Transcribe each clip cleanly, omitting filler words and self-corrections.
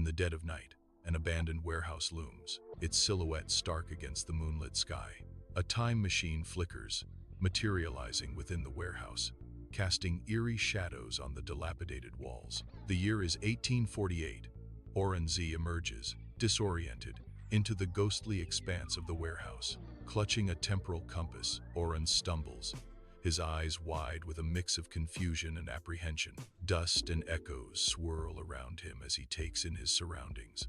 In the dead of night, an abandoned warehouse looms, its silhouette stark against the moonlit sky. A time machine flickers, materializing within the warehouse, casting eerie shadows on the dilapidated walls. The year is 1848. Oran Z emerges, disoriented, into the ghostly expanse of the warehouse. Clutching a temporal compass, Oran stumbles, his eyes wide with a mix of confusion and apprehension. Dust and echoes swirl around him as he takes in his surroundings.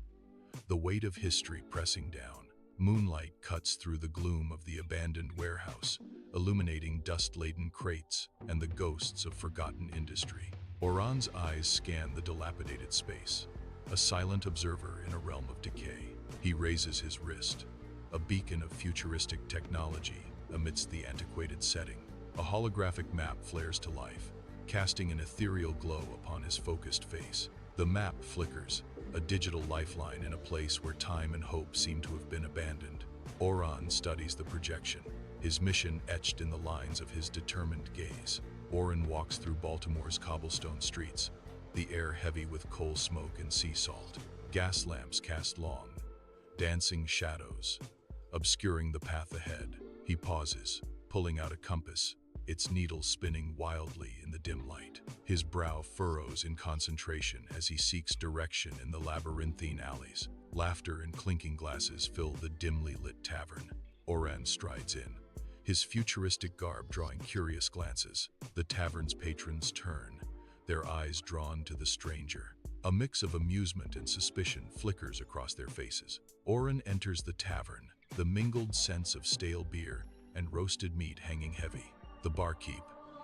The weight of history pressing down. Moonlight cuts through the gloom of the abandoned warehouse, illuminating dust-laden crates and the ghosts of forgotten industry. Oran's eyes scan the dilapidated space, a silent observer in a realm of decay. He raises his wrist, a beacon of futuristic technology amidst the antiquated setting. A holographic map flares to life, casting an ethereal glow upon his focused face. The map flickers, a digital lifeline in a place where time and hope seem to have been abandoned. Oran studies the projection, his mission etched in the lines of his determined gaze. Oran walks through Baltimore's cobblestone streets, the air heavy with coal smoke and sea salt. Gas lamps cast long, dancing shadows, obscuring the path ahead. He pauses, pulling out a compass, its needle spinning wildly in the dim light. His brow furrows in concentration as he seeks direction in the labyrinthine alleys. Laughter and clinking glasses fill the dimly lit tavern. Oran strides in, his futuristic garb drawing curious glances. The tavern's patrons turn, their eyes drawn to the stranger. A mix of amusement and suspicion flickers across their faces. Oran enters the tavern, the mingled scents of stale beer and roasted meat hanging heavy. The barkeep,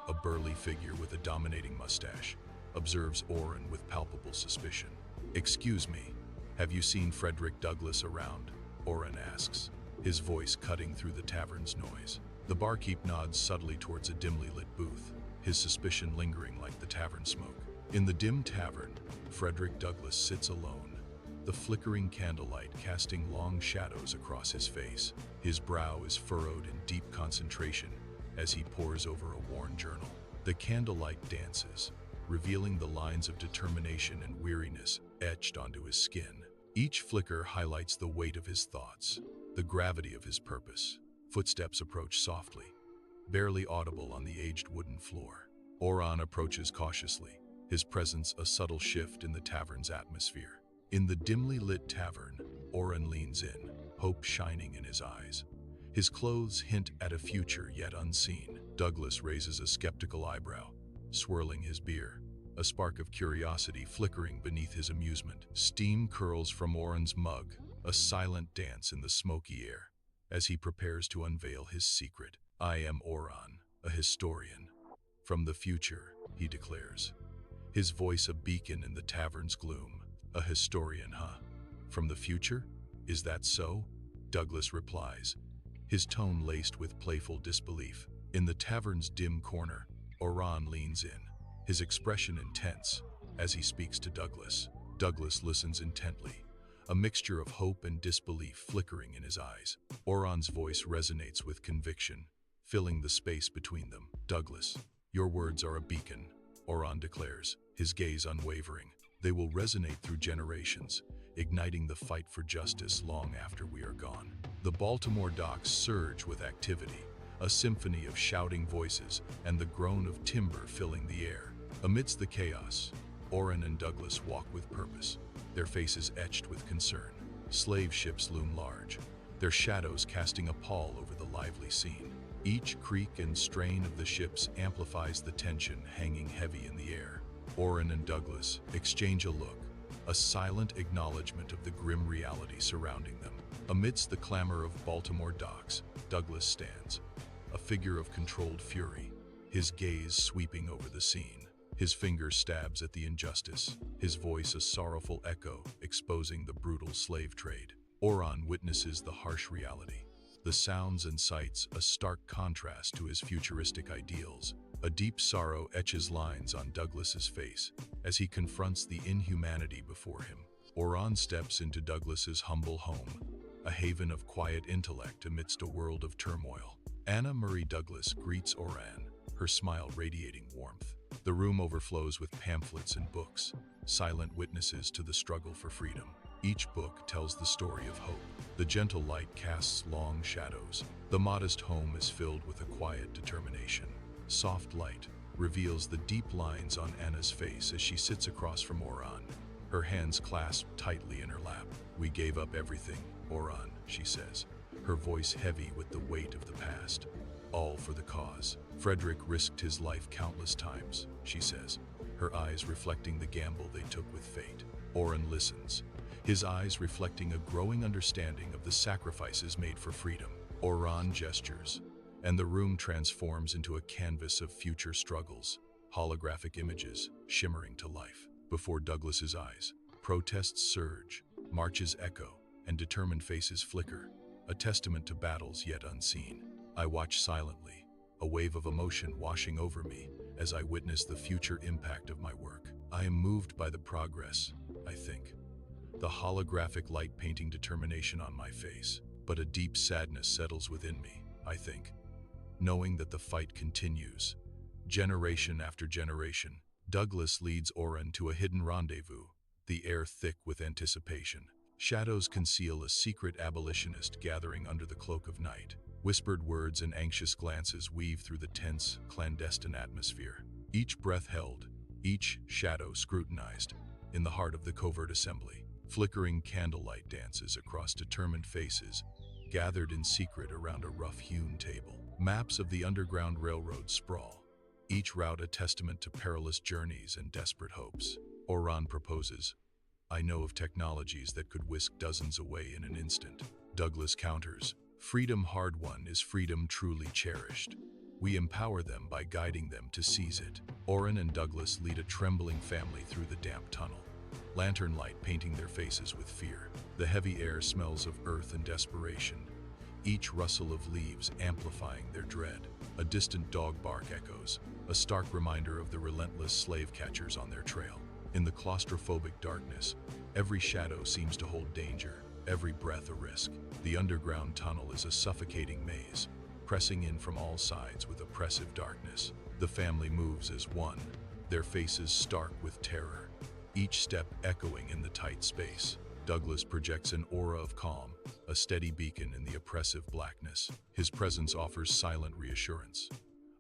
a burly figure with a dominating mustache, observes Oran with palpable suspicion. "Excuse me, have you seen Frederick Douglass around?" Oran asks, his voice cutting through the tavern's noise. The barkeep nods subtly towards a dimly lit booth, his suspicion lingering like the tavern smoke. In the dim tavern, Frederick Douglass sits alone, the flickering candlelight casting long shadows across his face. His brow is furrowed in deep concentration as he pores over a worn journal. The candlelight dances, revealing the lines of determination and weariness etched onto his skin. Each flicker highlights the weight of his thoughts, the gravity of his purpose. Footsteps approach softly, barely audible on the aged wooden floor. Oran approaches cautiously, his presence a subtle shift in the tavern's atmosphere. In the dimly lit tavern, Oran leans in, hope shining in his eyes. His clothes hint at a future yet unseen. Douglas raises a skeptical eyebrow, swirling his beer, a spark of curiosity flickering beneath his amusement. Steam curls from Oran's mug, a silent dance in the smoky air, as he prepares to unveil his secret. "I am Oran, a historian. From the future," he declares, his voice a beacon in the tavern's gloom. "A historian, huh? From the future? Is that so?" Douglas replies, his tone laced with playful disbelief. In the tavern's dim corner, Oran leans in, his expression intense as he speaks to Douglas. Douglas listens intently, a mixture of hope and disbelief flickering in his eyes. Oran's voice resonates with conviction, filling the space between them. "Douglas, your words are a beacon," Oran declares, his gaze unwavering. "They will resonate through generations, igniting the fight for justice long after we are gone." The Baltimore docks surge with activity, a symphony of shouting voices and the groan of timber filling the air. Amidst the chaos, Oran and Douglas walk with purpose, their faces etched with concern. Slave ships loom large, their shadows casting a pall over the lively scene. Each creak and strain of the ships amplifies the tension hanging heavy in the air. Oran and Douglas exchange a look, a silent acknowledgement of the grim reality surrounding them. Amidst the clamor of Baltimore docks, Douglas stands, a figure of controlled fury, his gaze sweeping over the scene. His finger stabs at the injustice, his voice a sorrowful echo exposing the brutal slave trade. Oran witnesses the harsh reality, the sounds and sights a stark contrast to his futuristic ideals. A deep sorrow etches lines on Douglas's face as he confronts the inhumanity before him. Oran steps into Douglas's humble home, a haven of quiet intellect amidst a world of turmoil. Anna Marie Douglas greets Oran, her smile radiating warmth. The room overflows with pamphlets and books, silent witnesses to the struggle for freedom. Each book tells the story of hope. The gentle light casts long shadows. The modest home is filled with a quiet determination. Soft light reveals the deep lines on Anna's face as she sits across from Oran, her hands clasped tightly in her lap. "We gave up everything, Oran," she says, her voice heavy with the weight of the past. "All for the cause. Frederick risked his life countless times," she says, her eyes reflecting the gamble they took with fate. Oran listens, his eyes reflecting a growing understanding of the sacrifices made for freedom. Oran gestures, and the room transforms into a canvas of future struggles, holographic images shimmering to life. Before Douglas's eyes, protests surge, marches echo, and determined faces flicker, a testament to battles yet unseen. I watch silently, a wave of emotion washing over me as I witness the future impact of my work. I am moved by the progress, I think, the holographic light painting determination on my face, but a deep sadness settles within me, I think, knowing that the fight continues. Generation after generation, Douglas leads Oran to a hidden rendezvous, the air thick with anticipation. Shadows conceal a secret abolitionist gathering under the cloak of night. Whispered words and anxious glances weave through the tense, clandestine atmosphere. Each breath held, each shadow scrutinized, in the heart of the covert assembly. Flickering candlelight dances across determined faces, gathered in secret around a rough-hewn table. Maps of the Underground Railroad sprawl, each route a testament to perilous journeys and desperate hopes. Oran proposes, "I know of technologies that could whisk dozens away in an instant." Douglas counters, "Freedom hard-won is freedom truly cherished. We empower them by guiding them to seize it." Oran and Douglas lead a trembling family through the damp tunnel, lantern light painting their faces with fear. The heavy air smells of earth and desperation, each rustle of leaves amplifying their dread. A distant dog bark echoes, a stark reminder of the relentless slave catchers on their trail. In the claustrophobic darkness, every shadow seems to hold danger, every breath a risk. The underground tunnel is a suffocating maze, pressing in from all sides with oppressive darkness. The family moves as one, their faces stark with terror, each step echoing in the tight space. Douglas projects an aura of calm, a steady beacon in the oppressive blackness. His presence offers silent reassurance,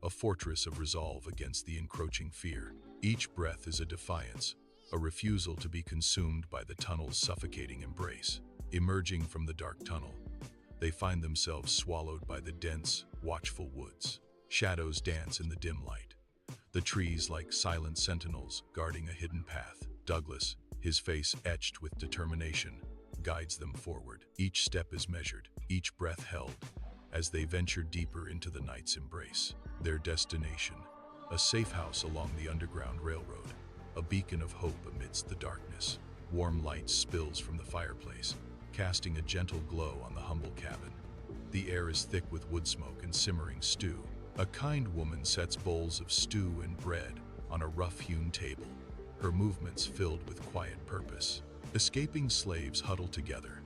a fortress of resolve against the encroaching fear. Each breath is a defiance, a refusal to be consumed by the tunnel's suffocating embrace. Emerging from the dark tunnel, they find themselves swallowed by the dense, watchful woods. Shadows dance in the dim light, the trees like silent sentinels guarding a hidden path. Douglas, his face etched with determination, guides them forward. Each step is measured, each breath held, as they venture deeper into the night's embrace. Their destination, a safe house along the Underground Railroad, a beacon of hope amidst the darkness. Warm light spills from the fireplace, casting a gentle glow on the humble cabin. The air is thick with wood smoke and simmering stew. A kind woman sets bowls of stew and bread on a rough-hewn table, her movements filled with quiet purpose. Escaping slaves huddle together,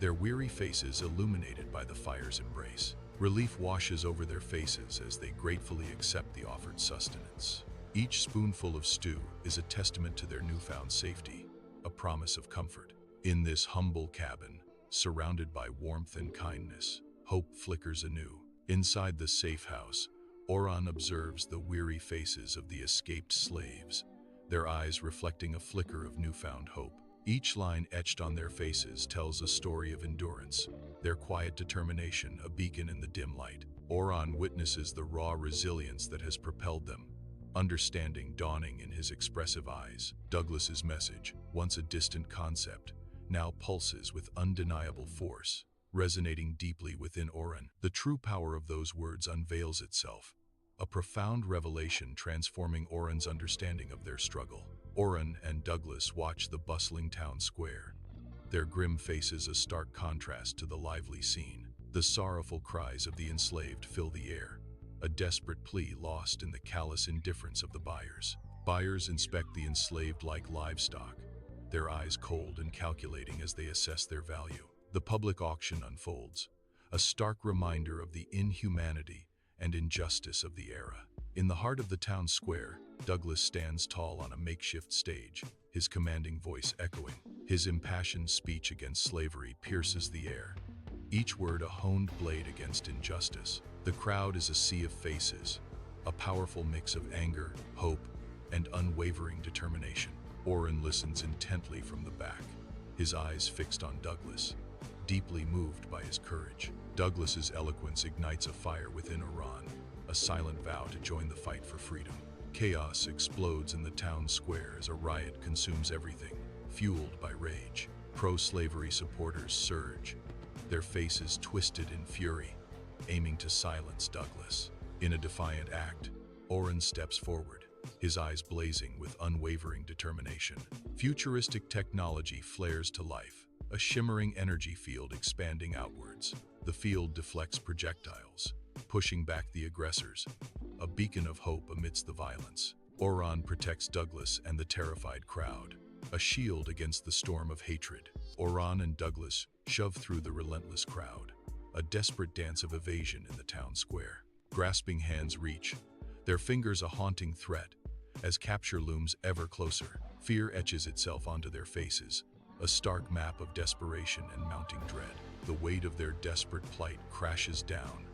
their weary faces illuminated by the fire's embrace. Relief washes over their faces as they gratefully accept the offered sustenance. Each spoonful of stew is a testament to their newfound safety, a promise of comfort. In this humble cabin, surrounded by warmth and kindness, hope flickers anew. Inside the safe house, Oran observes the weary faces of the escaped slaves, their eyes reflecting a flicker of newfound hope. Each line etched on their faces tells a story of endurance, their quiet determination a beacon in the dim light. Oran witnesses the raw resilience that has propelled them, understanding dawning in his expressive eyes. Douglas's message, once a distant concept, now pulses with undeniable force, resonating deeply within Oran. The true power of those words unveils itself, a profound revelation transforming Oran's understanding of their struggle. Oran and Douglas watch the bustling town square, their grim faces a stark contrast to the lively scene. The sorrowful cries of the enslaved fill the air, a desperate plea lost in the callous indifference of the buyers. Buyers inspect the enslaved like livestock, their eyes cold and calculating as they assess their value. The public auction unfolds, a stark reminder of the inhumanity and injustice of the era. In the heart of the town square, Douglas stands tall on a makeshift stage, his commanding voice echoing. His impassioned speech against slavery pierces the air, each word a honed blade against injustice. The crowd is a sea of faces, a powerful mix of anger, hope, and unwavering determination. Oran listens intently from the back, his eyes fixed on Douglas, deeply moved by his courage. Douglas's eloquence ignites a fire within Oran, a silent vow to join the fight for freedom. Chaos explodes in the town square as a riot consumes everything, fueled by rage. Pro-slavery supporters surge, their faces twisted in fury, aiming to silence Douglas. In a defiant act, Oran steps forward, his eyes blazing with unwavering determination. Futuristic technology flares to life, a shimmering energy field expanding outwards. The field deflects projectiles, pushing back the aggressors, a beacon of hope amidst the violence. Oran protects Douglas and the terrified crowd, a shield against the storm of hatred. Oran and Douglas shove through the relentless crowd, a desperate dance of evasion in the town square. Grasping hands reach, their fingers a haunting threat, as capture looms ever closer. Fear etches itself onto their faces, a stark map of desperation and mounting dread. The weight of their desperate plight crashes down,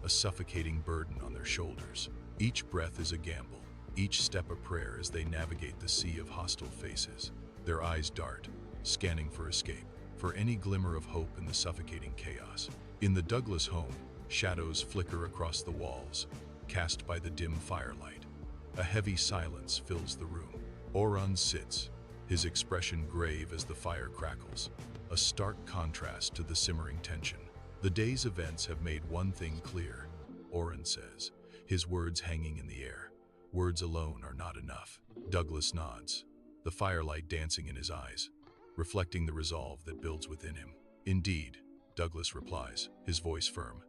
a suffocating burden on their shoulders. Each breath is a gamble, each step a prayer as they navigate the sea of hostile faces. Their eyes dart, scanning for escape, for any glimmer of hope in the suffocating chaos. In the Douglas home, shadows flicker across the walls, cast by the dim firelight. A heavy silence fills the room. Oran sits, his expression grave as the fire crackles, a stark contrast to the simmering tension. The day's events have made one thing clear, Oran says, his words hanging in the air. Words alone are not enough. Douglas nods, the firelight dancing in his eyes, reflecting the resolve that builds within him. Indeed, Douglas replies, his voice firm.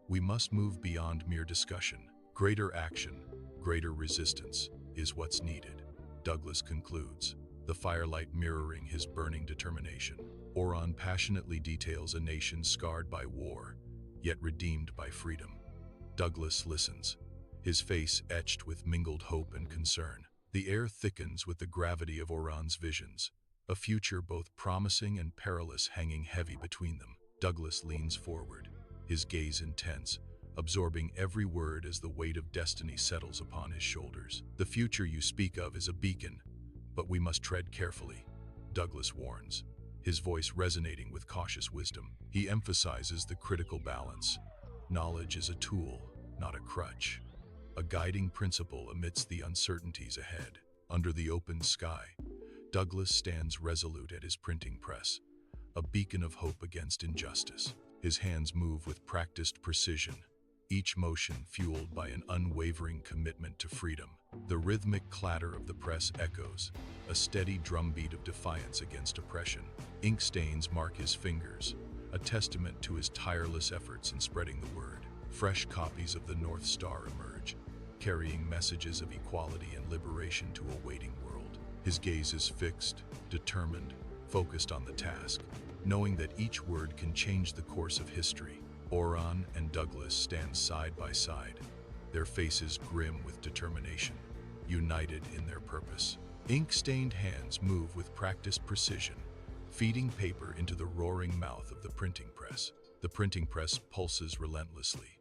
We must move beyond mere discussion. Greater action, greater resistance is what's needed. Douglas concludes, the firelight mirroring his burning determination. Oran passionately details a nation scarred by war, yet redeemed by freedom. Douglas listens, his face etched with mingled hope and concern. The air thickens with the gravity of Oran's visions, a future both promising and perilous hanging heavy between them. Douglas leans forward, his gaze intense, absorbing every word as the weight of destiny settles upon his shoulders. The future you speak of is a beacon, but we must tread carefully, Douglas warns, his voice resonating with cautious wisdom. He emphasizes the critical balance. Knowledge is a tool, not a crutch, a guiding principle amidst the uncertainties ahead. Under the open sky, Douglas stands resolute at his printing press, a beacon of hope against injustice. His hands move with practiced precision, each motion fueled by an unwavering commitment to freedom. The rhythmic clatter of the press echoes, a steady drumbeat of defiance against oppression. Ink stains mark his fingers, a testament to his tireless efforts in spreading the word. Fresh copies of the North Star emerge, carrying messages of equality and liberation to a waiting world. His gaze is fixed, determined, focused on the task, knowing that each word can change the course of history. Oran and Douglas stand side by side, their faces grim with determination, united in their purpose. Ink-stained hands move with practiced precision, feeding paper into the roaring mouth of the printing press. The printing press pulses relentlessly,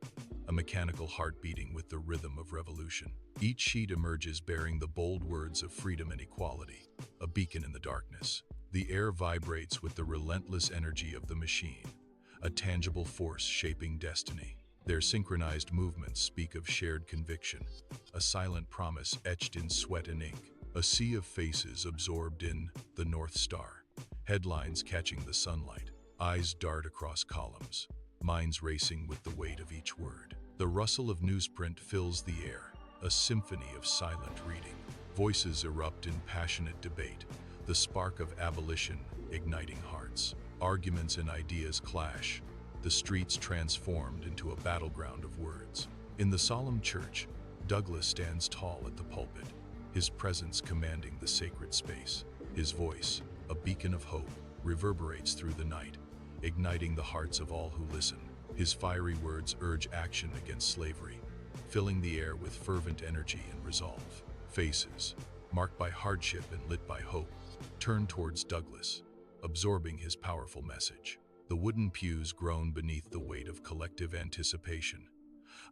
a mechanical heart beating with the rhythm of revolution. Each sheet emerges bearing the bold words of freedom and equality, a beacon in the darkness. The air vibrates with the relentless energy of the machine, a tangible force shaping destiny. Their synchronized movements speak of shared conviction, a silent promise etched in sweat and ink. A sea of faces absorbed in the North Star, headlines catching the sunlight, eyes dart across columns, minds racing with the weight of each word. The rustle of newsprint fills the air, a symphony of silent reading. Voices erupt in passionate debate, the spark of abolition igniting hearts. Arguments and ideas clash, the streets transformed into a battleground of words. In the solemn church, Douglas stands tall at the pulpit, his presence commanding the sacred space. His voice, a beacon of hope, reverberates through the night, igniting the hearts of all who listen. His fiery words urge action against slavery, filling the air with fervent energy and resolve. Faces, marked by hardship and lit by hope, turned towards Douglas, absorbing his powerful message. The wooden pews groan beneath the weight of collective anticipation,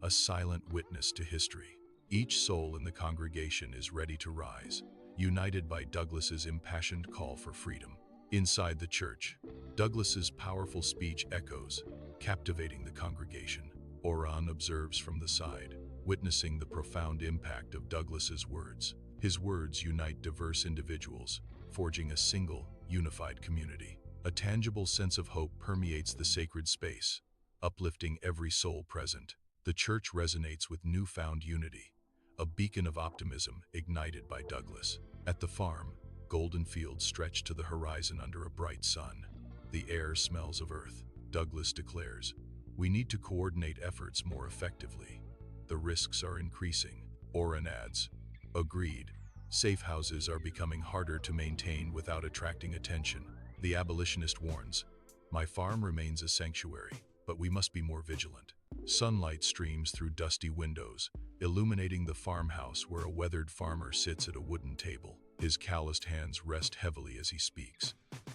a silent witness to history. Each soul in the congregation is ready to rise, united by Douglas's impassioned call for freedom. Inside the church, Douglas's powerful speech echoes, captivating the congregation. Oran observes from the side, witnessing the profound impact of Douglas's words. His words unite diverse individuals, forging a single, unified community. A tangible sense of hope permeates the sacred space, uplifting every soul present. The church resonates with newfound unity, a beacon of optimism ignited by Douglas. At the farm, golden fields stretch to the horizon under a bright sun. The air smells of earth. Douglas declares, "We need to coordinate efforts more effectively. The risks are increasing." Oran adds, "Agreed. Safe houses are becoming harder to maintain without attracting attention." The abolitionist warns, "My farm remains a sanctuary, but we must be more vigilant." Sunlight streams through dusty windows, illuminating the farmhouse where a weathered farmer sits at a wooden table. His calloused hands rest heavily as he speaks,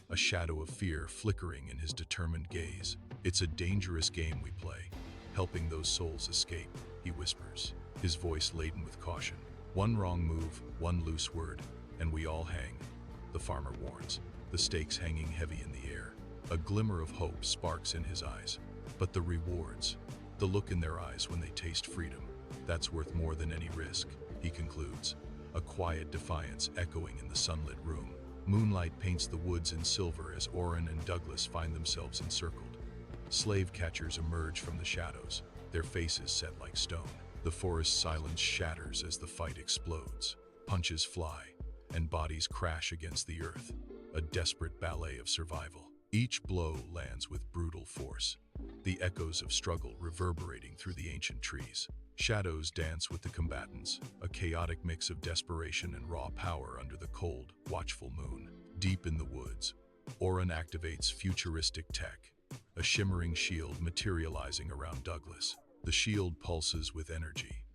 a shadow of fear flickering in his determined gaze. "It's a dangerous game we play, helping those souls escape," he whispers, his voice laden with caution. "One wrong move, one loose word, and we all hang," the farmer warns, the stakes hanging heavy in the air. A glimmer of hope sparks in his eyes. But the rewards, the look in their eyes when they taste freedom, that's worth more than any risk, he concludes, a quiet defiance echoing in the sunlit room. Moonlight paints the woods in silver as Oran and Douglas find themselves encircled. Slave catchers emerge from the shadows, their faces set like stone. The forest silence shatters as the fight explodes. Punches fly, and bodies crash against the earth, a desperate ballet of survival. Each blow lands with brutal force, the echoes of struggle reverberating through the ancient trees. Shadows dance with the combatants, a chaotic mix of desperation and raw power under the cold, watchful moon. Deep in the woods, Oran activates futuristic tech, a shimmering shield materializing around Douglas. The shield pulses with energy,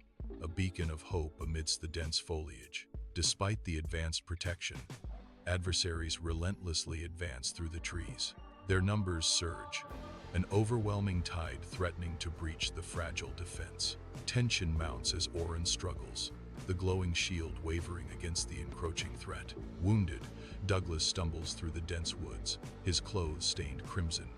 a beacon of hope amidst the dense foliage. Despite the advanced protection, adversaries relentlessly advance through the trees. Their numbers surge, an overwhelming tide threatening to breach the fragile defense. Tension mounts as Oran struggles, the glowing shield wavering against the encroaching threat. Wounded, Douglas stumbles through the dense woods, his clothes stained crimson,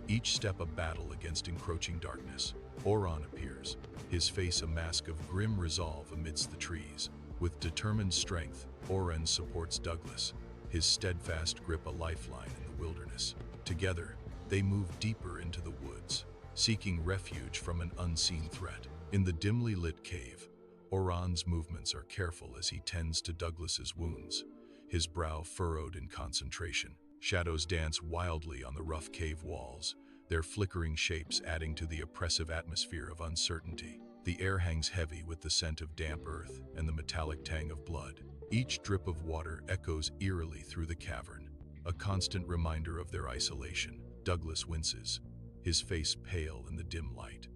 each step a battle against encroaching darkness. Oran appears, his face a mask of grim resolve amidst the trees. With determined strength, Oran supports Douglas, his steadfast grip a lifeline in the wilderness. Together, they move deeper into the woods, seeking refuge from an unseen threat. In the dimly lit cave, Oran's movements are careful as he tends to Douglas's wounds, his brow furrowed in concentration. Shadows dance wildly on the rough cave walls, their flickering shapes adding to the oppressive atmosphere of uncertainty. The air hangs heavy with the scent of damp earth and the metallic tang of blood. Each drip of water echoes eerily through the cavern, a constant reminder of their isolation. Douglas winces, his face pale in the dim light,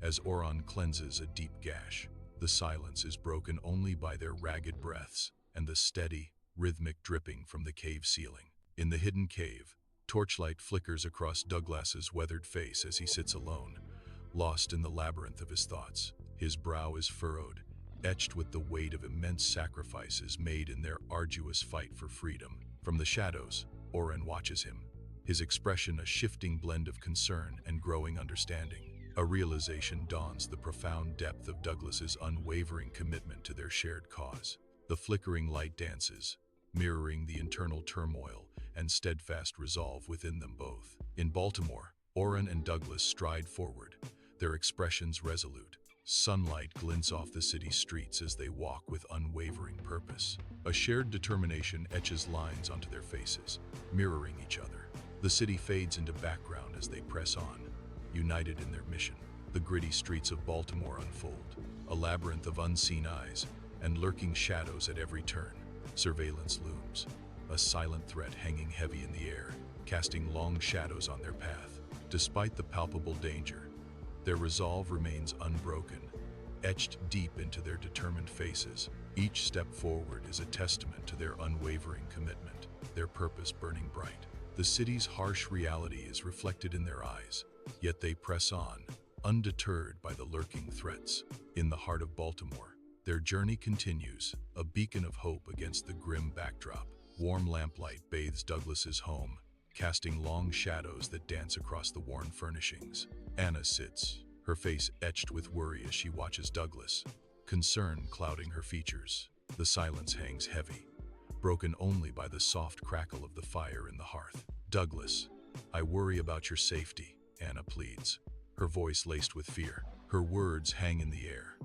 as Oran cleanses a deep gash. The silence is broken only by their ragged breaths and the steady, rhythmic dripping from the cave ceiling. In the hidden cave, torchlight flickers across Douglas's weathered face as he sits alone, lost in the labyrinth of his thoughts. His brow is furrowed, etched with the weight of immense sacrifices made in their arduous fight for freedom. From the shadows, Oran watches him, his expression a shifting blend of concern and growing understanding. A realization dawns the profound depth of Douglas's unwavering commitment to their shared cause. The flickering light dances, mirroring the internal turmoil and steadfast resolve within them both. In Baltimore, Oran and Douglas stride forward, their expressions resolute. Sunlight glints off the city's streets as they walk with unwavering purpose. A shared determination etches lines onto their faces, mirroring each other. The city fades into background as they press on, united in their mission. The gritty streets of Baltimore unfold, a labyrinth of unseen eyes and lurking shadows at every turn. Surveillance looms, a silent threat hanging heavy in the air, casting long shadows on their path. Despite the palpable danger, their resolve remains unbroken, etched deep into their determined faces. Each step forward is a testament to their unwavering commitment, their purpose burning bright. The city's harsh reality is reflected in their eyes, yet they press on, undeterred by the lurking threats. In the heart of Baltimore, their journey continues, a beacon of hope against the grim backdrop. Warm lamplight bathes Douglas's home, casting long shadows that dance across the worn furnishings. Anna sits, her face etched with worry as she watches Douglas, concern clouding her features. The silence hangs heavy, broken only by the soft crackle of the fire in the hearth. "Douglas, I worry about your safety," Anna pleads, her voice laced with fear. Her words hang in the air,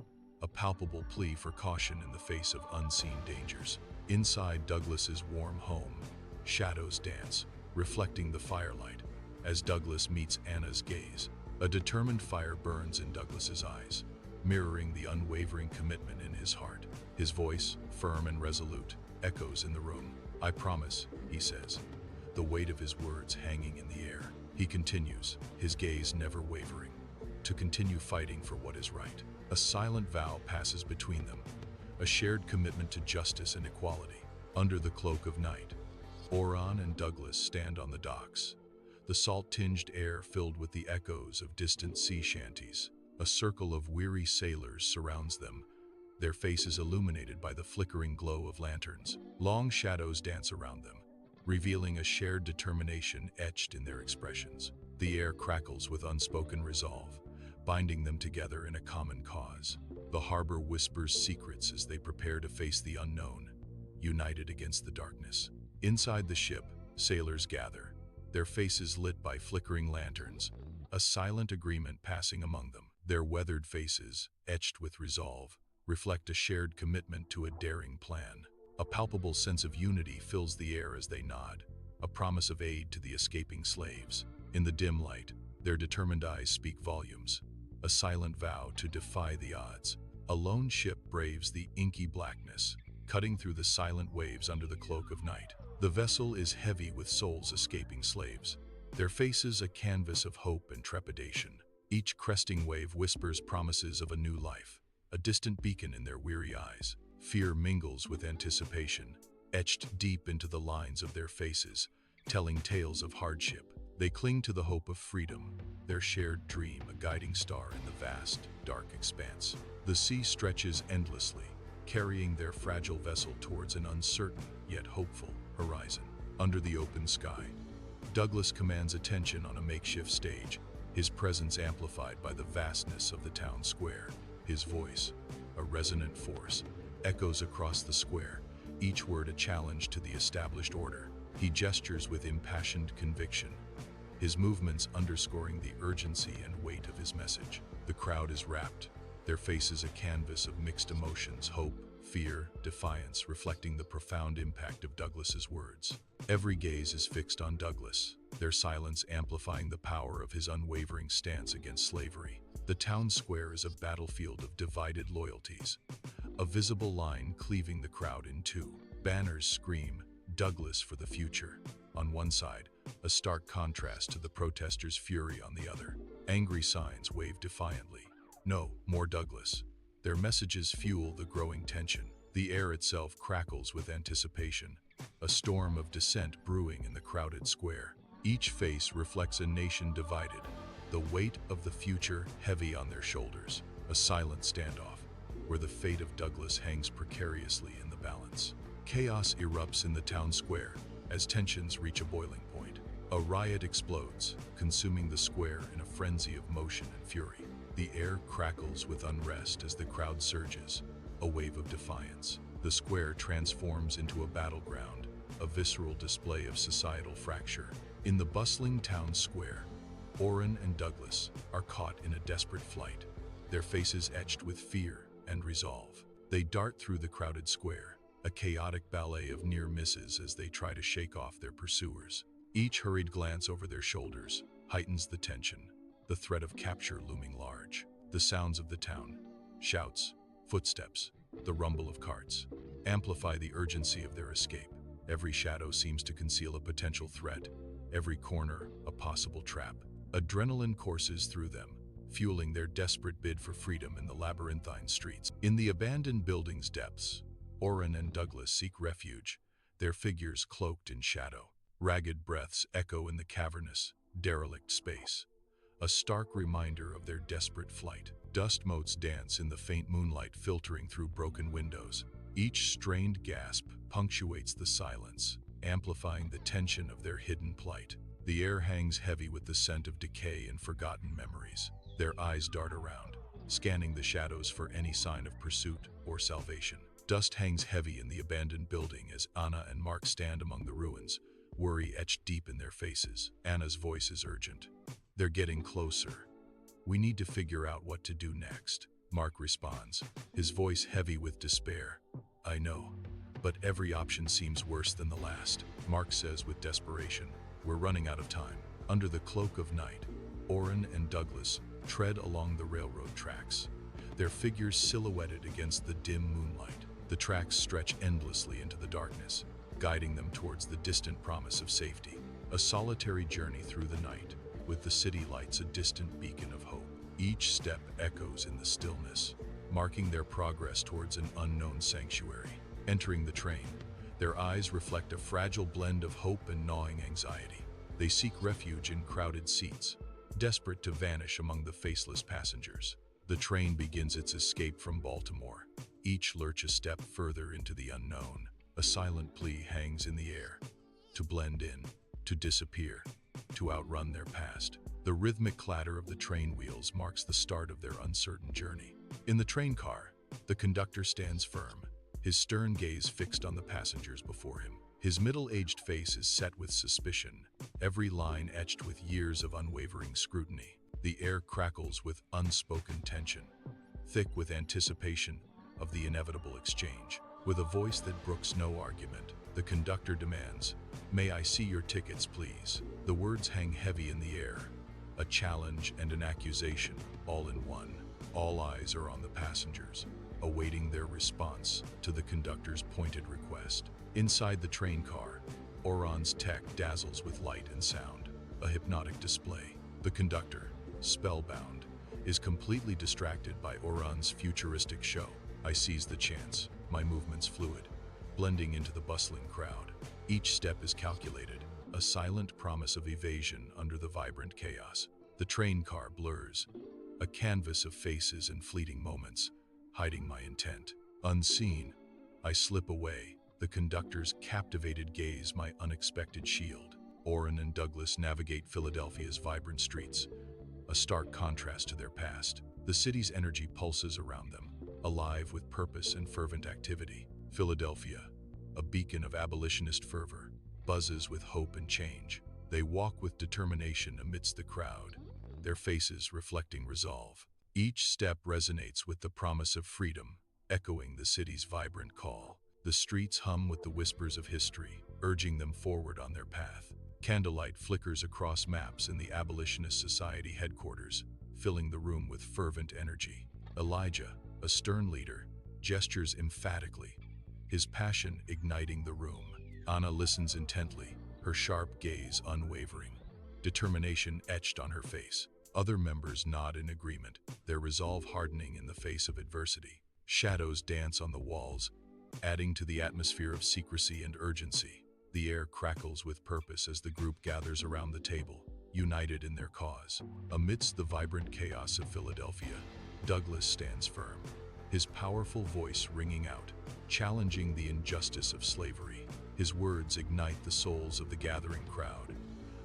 a palpable plea for caution in the face of unseen dangers. Inside Douglas's warm home, shadows dance, reflecting the firelight. As Douglas meets Anna's gaze, a determined fire burns in Douglas's eyes, mirroring the unwavering commitment in his heart. His voice, firm and resolute, echoes in the room. "I promise," he says, the weight of his words hanging in the air. He continues, his gaze never wavering, to continue fighting for what is right. A silent vow passes between them, a shared commitment to justice and equality. Under the cloak of night, Oran and Douglas stand on the docks, the salt-tinged air filled with the echoes of distant sea shanties. A circle of weary sailors surrounds them, their faces illuminated by the flickering glow of lanterns. Long shadows dance around them, revealing a shared determination etched in their expressions. The air crackles with unspoken resolve, binding them together in a common cause. The harbor whispers secrets as they prepare to face the unknown, united against the darkness. Inside the ship, sailors gather, their faces lit by flickering lanterns, a silent agreement passing among them. Their weathered faces, etched with resolve, reflect a shared commitment to a daring plan. A palpable sense of unity fills the air as they nod, a promise of aid to the escaping slaves. In the dim light, their determined eyes speak volumes, a silent vow to defy the odds. A lone ship braves the inky blackness, cutting through the silent waves under the cloak of night. The vessel is heavy with souls escaping slaves, their faces a canvas of hope and trepidation. Each cresting wave whispers promises of a new life, a distant beacon in their weary eyes. Fear mingles with anticipation, etched deep into the lines of their faces, telling tales of hardship. They cling to the hope of freedom, their shared dream a guiding star in the vast, dark expanse. The sea stretches endlessly, carrying their fragile vessel towards an uncertain yet hopeful horizon. Under the open sky, Douglas commands attention on a makeshift stage, his presence amplified by the vastness of the town square. His voice, a resonant force, echoes across the square, each word a challenge to the established order. He gestures with impassioned conviction, his movements underscoring the urgency and weight of his message. The crowd is rapt, their faces a canvas of mixed emotions, hope, fear, defiance, reflecting the profound impact of Douglas's words. Every gaze is fixed on Douglas, their silence amplifying the power of his unwavering stance against slavery. The town square is a battlefield of divided loyalties, a visible line cleaving the crowd in two. Banners scream, "Douglas for the future," on one side, a stark contrast to the protesters' fury on the other. Angry signs wave defiantly, "No, more Douglas." Their messages fuel the growing tension. The air itself crackles with anticipation, a storm of dissent brewing in the crowded square. Each face reflects a nation divided, the weight of the future heavy on their shoulders. A silent standoff, where the fate of Douglas hangs precariously in the balance. Chaos erupts in the town square as tensions reach a boiling point. A riot explodes, consuming the square in a frenzy of motion and fury. The air crackles with unrest as the crowd surges, a wave of defiance. The square transforms into a battleground, a visceral display of societal fracture. In the bustling town square, Oran and Douglas are caught in a desperate flight, their faces etched with fear and resolve. They dart through the crowded square, a chaotic ballet of near misses as they try to shake off their pursuers. Each hurried glance over their shoulders heightens the tension, the threat of capture looming large. The sounds of the town, shouts, footsteps, the rumble of carts, amplify the urgency of their escape. Every shadow seems to conceal a potential threat, every corner a possible trap. Adrenaline courses through them, fueling their desperate bid for freedom in the labyrinthine streets. In the abandoned building's depths, Oran and Douglas seek refuge, their figures cloaked in shadow. Ragged breaths echo in the cavernous, derelict space, a stark reminder of their desperate flight. Dust motes dance in the faint moonlight filtering through broken windows. Each strained gasp punctuates the silence, amplifying the tension of their hidden plight. The air hangs heavy with the scent of decay and forgotten memories. Their eyes dart around, scanning the shadows for any sign of pursuit or salvation. Dust hangs heavy in the abandoned building as Anna and Mark stand among the ruins, worry etched deep in their faces. Anna's voice is urgent. "They're getting closer. We need to figure out what to do next." Mark responds, his voice heavy with despair. "I know, but every option seems worse than the last." Mark says with desperation, "We're running out of time." Under the cloak of night, Oran and Douglas tread along the railroad tracks, their figures silhouetted against the dim moonlight. The tracks stretch endlessly into the darkness, guiding them towards the distant promise of safety. A solitary journey through the night, with the city lights a distant beacon of hope. Each step echoes in the stillness, marking their progress towards an unknown sanctuary. Entering the train, their eyes reflect a fragile blend of hope and gnawing anxiety. They seek refuge in crowded seats, desperate to vanish among the faceless passengers. The train begins its escape from Baltimore. Each lurch a step further into the unknown. A silent plea hangs in the air, to blend in, to disappear, to outrun their past. The rhythmic clatter of the train wheels marks the start of their uncertain journey. In the train car, the conductor stands firm, his stern gaze fixed on the passengers before him. His middle-aged face is set with suspicion, every line etched with years of unwavering scrutiny. The air crackles with unspoken tension, thick with anticipation of the inevitable exchange. With a voice that brooks no argument, the conductor demands, "May I see your tickets, please?" The words hang heavy in the air, a challenge and an accusation, all in one. All eyes are on the passengers, awaiting their response to the conductor's pointed request. Inside the train car, Oran's tech dazzles with light and sound, a hypnotic display. The conductor, spellbound, is completely distracted by Oran's futuristic show. I seize the chance, my movements fluid, blending into the bustling crowd. Each step is calculated, a silent promise of evasion under the vibrant chaos. The train car blurs, a canvas of faces and fleeting moments, hiding my intent. Unseen, I slip away, the conductor's captivated gaze my unexpected shield. Oran and Douglas navigate Philadelphia's vibrant streets, a stark contrast to their past. The city's energy pulses around them, alive with purpose and fervent activity. Philadelphia, a beacon of abolitionist fervor, buzzes with hope and change. They walk with determination amidst the crowd, their faces reflecting resolve. Each step resonates with the promise of freedom, echoing the city's vibrant call. The streets hum with the whispers of history, urging them forward on their path. Candlelight flickers across maps in the Abolitionist Society headquarters, filling the room with fervent energy. Elijah, a stern leader, gestures emphatically, his passion igniting the room. Anna listens intently, her sharp gaze unwavering, determination etched on her face. Other members nod in agreement, their resolve hardening in the face of adversity. Shadows dance on the walls, adding to the atmosphere of secrecy and urgency. The air crackles with purpose as the group gathers around the table, united in their cause. Amidst the vibrant chaos of Philadelphia, Douglas stands firm, his powerful voice ringing out, challenging the injustice of slavery. His words ignite the souls of the gathering crowd,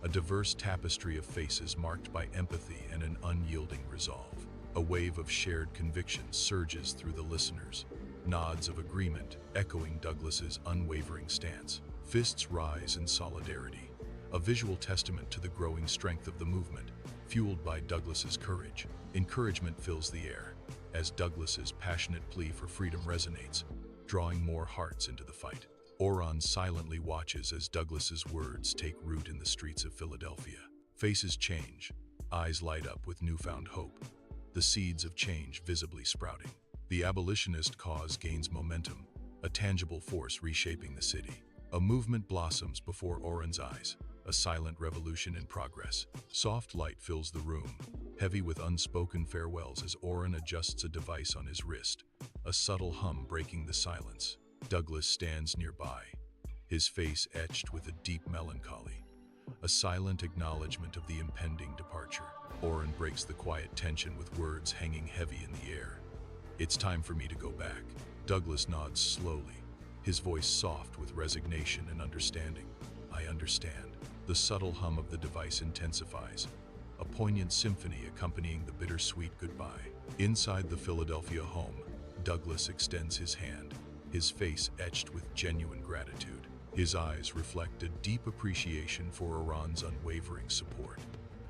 a diverse tapestry of faces marked by empathy and an unyielding resolve. A wave of shared conviction surges through the listeners, nods of agreement echoing Douglas's unwavering stance. Fists rise in solidarity, a visual testament to the growing strength of the movement, fueled by Douglas's courage. Encouragement fills the air, as Douglas's passionate plea for freedom resonates, drawing more hearts into the fight. Oran silently watches as Douglas's words take root in the streets of Philadelphia. Faces change, eyes light up with newfound hope, the seeds of change visibly sprouting. The abolitionist cause gains momentum, a tangible force reshaping the city. A movement blossoms before Oran's eyes, a silent revolution in progress. Soft light fills the room, heavy with unspoken farewells as Oran adjusts a device on his wrist, a subtle hum breaking the silence. Douglas stands nearby, his face etched with a deep melancholy, a silent acknowledgement of the impending departure. Oran breaks the quiet tension with words hanging heavy in the air. "It's time for me to go back." Douglas nods slowly, his voice soft with resignation and understanding. "I understand." The subtle hum of the device intensifies, a poignant symphony accompanying the bittersweet goodbye. Inside the Philadelphia home, Douglas extends his hand, his face etched with genuine gratitude. His eyes reflect a deep appreciation for Oran's unwavering support,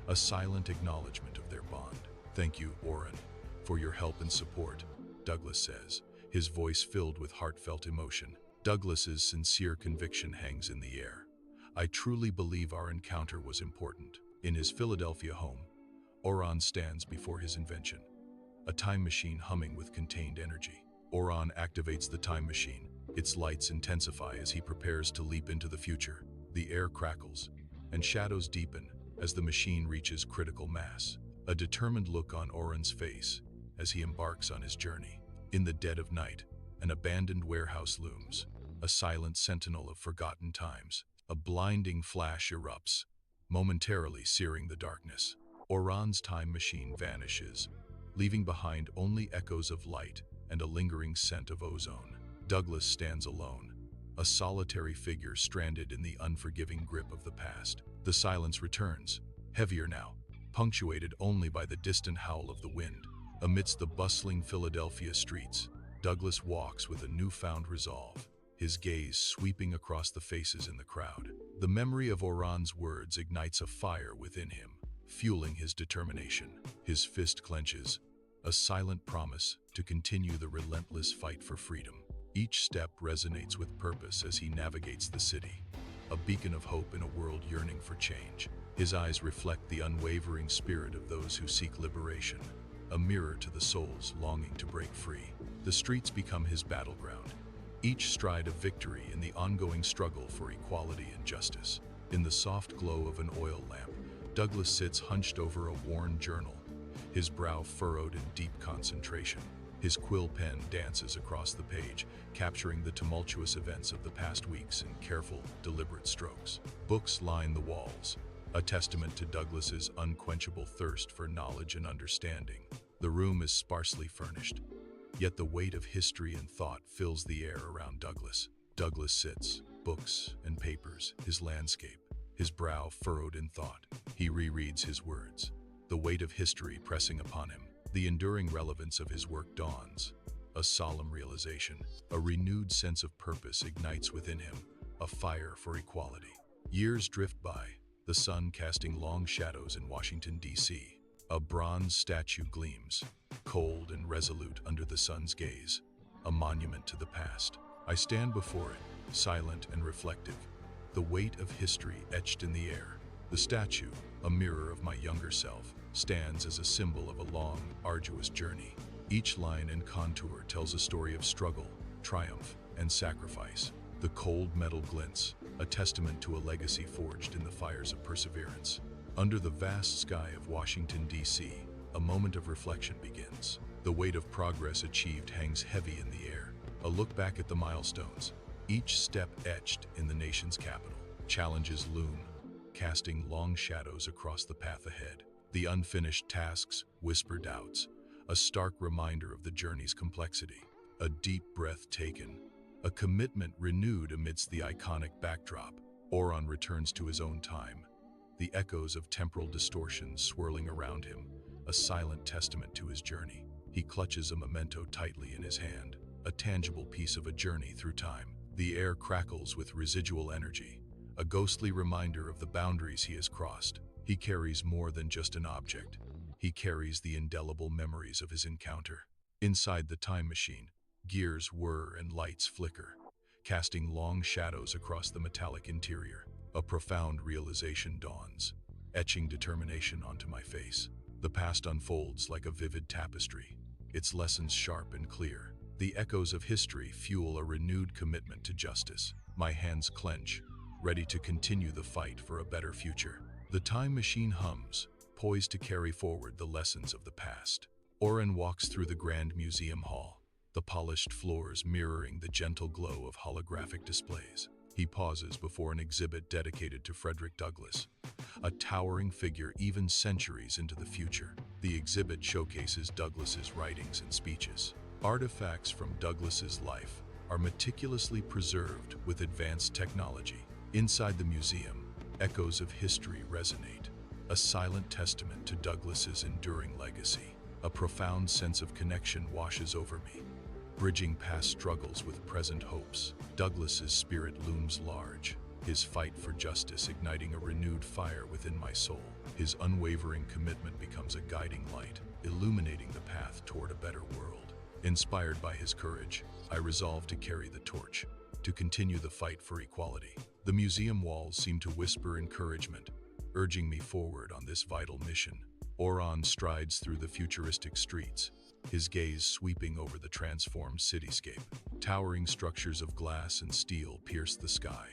a silent acknowledgement of their bond. "Thank you, Oran, for your help and support," Douglas says, his voice filled with heartfelt emotion. Douglas's sincere conviction hangs in the air. "I truly believe our encounter was important." In his Philadelphia home, Oran stands before his invention, a time machine humming with contained energy. Oran activates the time machine. Its lights intensify as he prepares to leap into the future. The air crackles, and shadows deepen as the machine reaches critical mass. A determined look on Oran's face as he embarks on his journey. In the dead of night, an abandoned warehouse looms, a silent sentinel of forgotten times. A blinding flash erupts, momentarily searing the darkness. Oran's time machine vanishes, leaving behind only echoes of light and a lingering scent of ozone. Douglas stands alone, a solitary figure stranded in the unforgiving grip of the past. The silence returns, heavier now, punctuated only by the distant howl of the wind. Amidst the bustling Philadelphia streets, Douglas walks with a newfound resolve, his gaze sweeping across the faces in the crowd. The memory of Oran's words ignites a fire within him, fueling his determination. His fist clenches, a silent promise to continue the relentless fight for freedom. Each step resonates with purpose as he navigates the city, a beacon of hope in a world yearning for change. His eyes reflect the unwavering spirit of those who seek liberation, a mirror to the souls longing to break free. The streets become his battleground, each stride a victory in the ongoing struggle for equality and justice. In the soft glow of an oil lamp, Douglas sits hunched over a worn journal, his brow furrowed in deep concentration. His quill pen dances across the page, capturing the tumultuous events of the past weeks in careful, deliberate strokes. Books line the walls, a testament to Douglas's unquenchable thirst for knowledge and understanding. The room is sparsely furnished, yet the weight of history and thought fills the air around Douglas. Douglas sits, books and papers, his landscape, his brow furrowed in thought. He rereads his words, the weight of history pressing upon him. The enduring relevance of his work dawns, a solemn realization. A renewed sense of purpose ignites within him, a fire for equality. Years drift by, the sun casting long shadows in Washington, D.C. A bronze statue gleams, cold and resolute under the sun's gaze, a monument to the past. I stand before it, silent and reflective, the weight of history etched in the air. The statue, a mirror of my younger self, stands as a symbol of a long, arduous journey. Each line and contour tells a story of struggle, triumph, and sacrifice. The cold metal glints, a testament to a legacy forged in the fires of perseverance. Under the vast sky of Washington, D.C., a moment of reflection begins. The weight of progress achieved hangs heavy in the air. A look back at the milestones, each step etched in the nation's capital. Challenges loom, casting long shadows across the path ahead. The unfinished tasks whisper doubts, a stark reminder of the journey's complexity. A deep breath taken, a commitment renewed amidst the iconic backdrop. Oran returns to his own time, the echoes of temporal distortion swirling around him, a silent testament to his journey. He clutches a memento tightly in his hand, a tangible piece of a journey through time. The air crackles with residual energy, a ghostly reminder of the boundaries he has crossed. He carries more than just an object. He carries the indelible memories of his encounter. Inside the time machine, gears whir and lights flicker, casting long shadows across the metallic interior. A profound realization dawns, etching determination onto my face. The past unfolds like a vivid tapestry, its lessons sharp and clear. The echoes of history fuel a renewed commitment to justice. My hands clench, ready to continue the fight for a better future. The time machine hums, poised to carry forward the lessons of the past. Oran walks through the grand museum hall, the polished floors mirroring the gentle glow of holographic displays. He pauses before an exhibit dedicated to Frederick Douglass, a towering figure even centuries into the future. The exhibit showcases Douglass's writings and speeches. Artifacts from Douglass's life are meticulously preserved with advanced technology. Inside the museum, echoes of history resonate, a silent testament to Douglass's enduring legacy. A profound sense of connection washes over me. Bridging past struggles with present hopes, Douglass's spirit looms large, his fight for justice igniting a renewed fire within my soul. His unwavering commitment becomes a guiding light, illuminating the path toward a better world. Inspired by his courage, I resolve to carry the torch, to continue the fight for equality. The museum walls seem to whisper encouragement, urging me forward on this vital mission. Oran strides through the futuristic streets, his gaze sweeping over the transformed cityscape. Towering structures of glass and steel pierce the sky,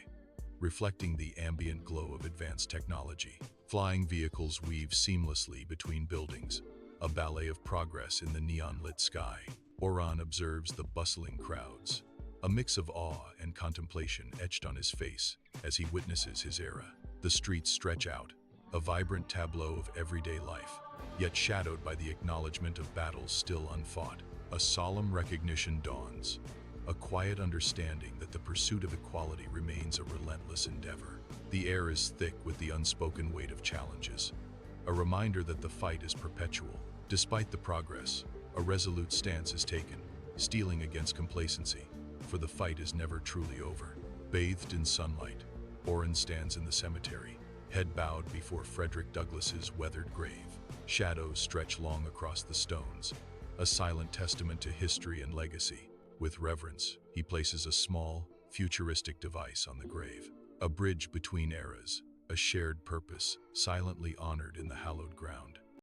reflecting the ambient glow of advanced technology. Flying vehicles weave seamlessly between buildings, a ballet of progress in the neon-lit sky. Oran observes the bustling crowds, a mix of awe and contemplation etched on his face as he witnesses his era. The streets stretch out, a vibrant tableau of everyday life, yet shadowed by the acknowledgement of battles still unfought. A solemn recognition dawns, a quiet understanding that the pursuit of equality remains a relentless endeavor. The air is thick with the unspoken weight of challenges, a reminder that the fight is perpetual. Despite the progress, a resolute stance is taken, steeling against complacency, for the fight is never truly over. Bathed in sunlight, Oran stands in the cemetery, head bowed before Frederick Douglass's weathered grave. Shadows stretch long across the stones, a silent testament to history and legacy. With reverence, he places a small, futuristic device on the grave, a bridge between eras, a shared purpose silently honored in the hallowed ground.